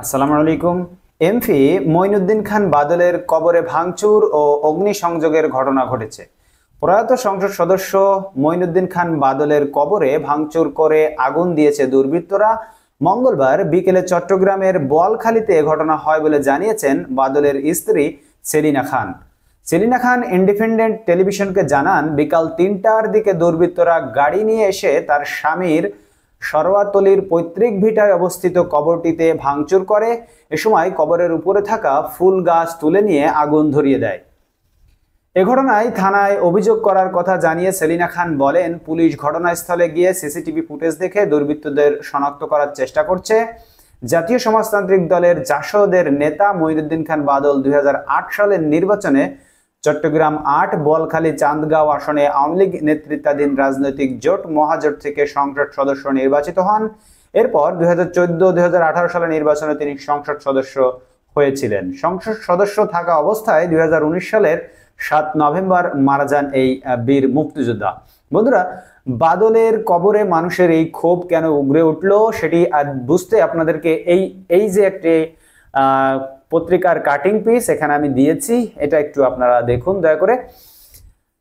আসসালামু আলাইকুম। এমপি মঈনুদ্দিন খান বাদলের কবরে ভাঙচুর ও অগ্নিসংযোগের ঘটনা ঘটেছে। প্রয়াত সংসদ সদস্য মঈনুদ্দিন খান বাদলের কবরে ভাঙচুর করে আগুন দিয়েছে দুর্বৃত্তরা। মঙ্গলবার বিকেলে চট্টগ্রামের বোয়ালখালীতে এ ঘটনা হয় বলে জানিয়েছেন বাদলের স্ত্রী সেলিনা খান। সেলিনা খান ইন্ডিপেন্ডেন্ট টেলিভিশনকে জানান, বিকাল ৩টার দিকে দুর্বৃত্তরা গাড়ি নিয়ে এসে তার স্বামীর সরোয়াতলির পৈতৃক ভিটায় অবস্থিত কবরটিতে ভাঙচুর করে। এ সময় কবরের উপরে থাকা ফুল গাছ তুলে নিয়ে আগুন ধরিয়ে দেয়। এ ঘটনায় থানায় অভিযোগ করার কথা জানিয়ে সেলিনা খান বলেন, পুলিশ ঘটনাস্থলে গিয়ে সিসিটিভি ফুটেজ দেখে দুর্বৃত্তদের শনাক্ত করার চেষ্টা করছে। জাতীয় সমাজতান্ত্রিক দলের জাসদের নেতা মঈনুদ্দিন খান বাদল ২০০৮ সালের নির্বাচনে চট্টগ্রাম ৮ বোয়ালখালী চান্দগাঁও আসনে আওয়ামী লীগ নেতৃত্বাধীন রাজনৈতিক জোট মহাজোট থেকে সংসদ সদস্য নির্বাচিত হন। এরপর ২০১৪-২০১৮ সালের নির্বাচনে তিনি সংসদ সদস্য হয়েছিলেন। সংসদ সদস্য থাকা অবস্থায় ২০১৯ সালের ৭ নভেম্বর মারা যান এই বীর মুক্তিযোদ্ধা। বন্ধুরা, বাদলের কবরে মানুষের এই ক্ষোভ কেন উগরে উঠলো সেটি বুঝতে আপনাদেরকে এই যে একটি পত্রিকার কাটিং পিস এখানে আমি দিয়েছি, এটা একটু আপনারা দেখুন দয়া করে।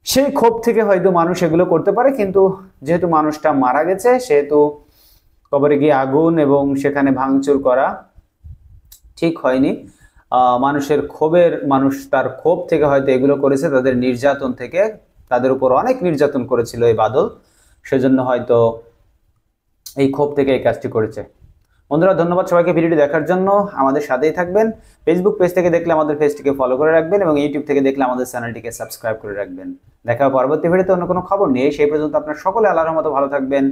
সেই ক্ষোভ থেকে হয়তো মানুষ এগুলো করতে পারে, কিন্তু যেহেতু মানুষটা মারা গেছে সেহেতু কবরে গিয়ে আগুন এবং সেখানে ভাঙচুর করা ঠিক হয়নি। মানুষ তার ক্ষোভ থেকে হয়তো এগুলো করেছে, তাদের নির্যাতন থেকে, তাদের উপর অনেক নির্যাতন করেছিল এই বাদল, সেজন্য হয়তো এই ক্ষোভ থেকে এই কাজটি করেছে। বন্ধুরা, ধন্যবাদ সবাইকে ভিডিওটি দেখার জন্য। আমাদের সাথেই থাকবেন। ফেসবুক পেজ থেকে দেখলে আমাদের পেজটিকে ফলো করে রাখবেন এবং ইউটিউব থেকে দেখলে আমাদের চ্যানেলটিকে সাবস্ক্রাইব করে রাখবেন। দেখা হবে পরবর্তী ভিডিওতে অন্য কোনো খবর নিয়ে। সেই পর্যন্ত আপনারা সকলে আল্লাহর রহমতে ভালো থাকবেন।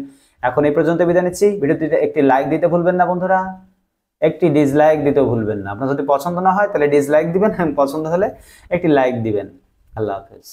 এখন এই পর্যন্ত বিদায় নিচ্ছি। ভিডিওটিতে একটি লাইক দিতে ভুলবেন না বন্ধুরা, একটি ডিসলাইক দিতেও ভুলবেন না। আপনার যদি পছন্দ না হয় তাহলে ডিসলাইক দিবেন, পছন্দ হলে একটি লাইক দিবেন। আল্লাহ হাফেজ।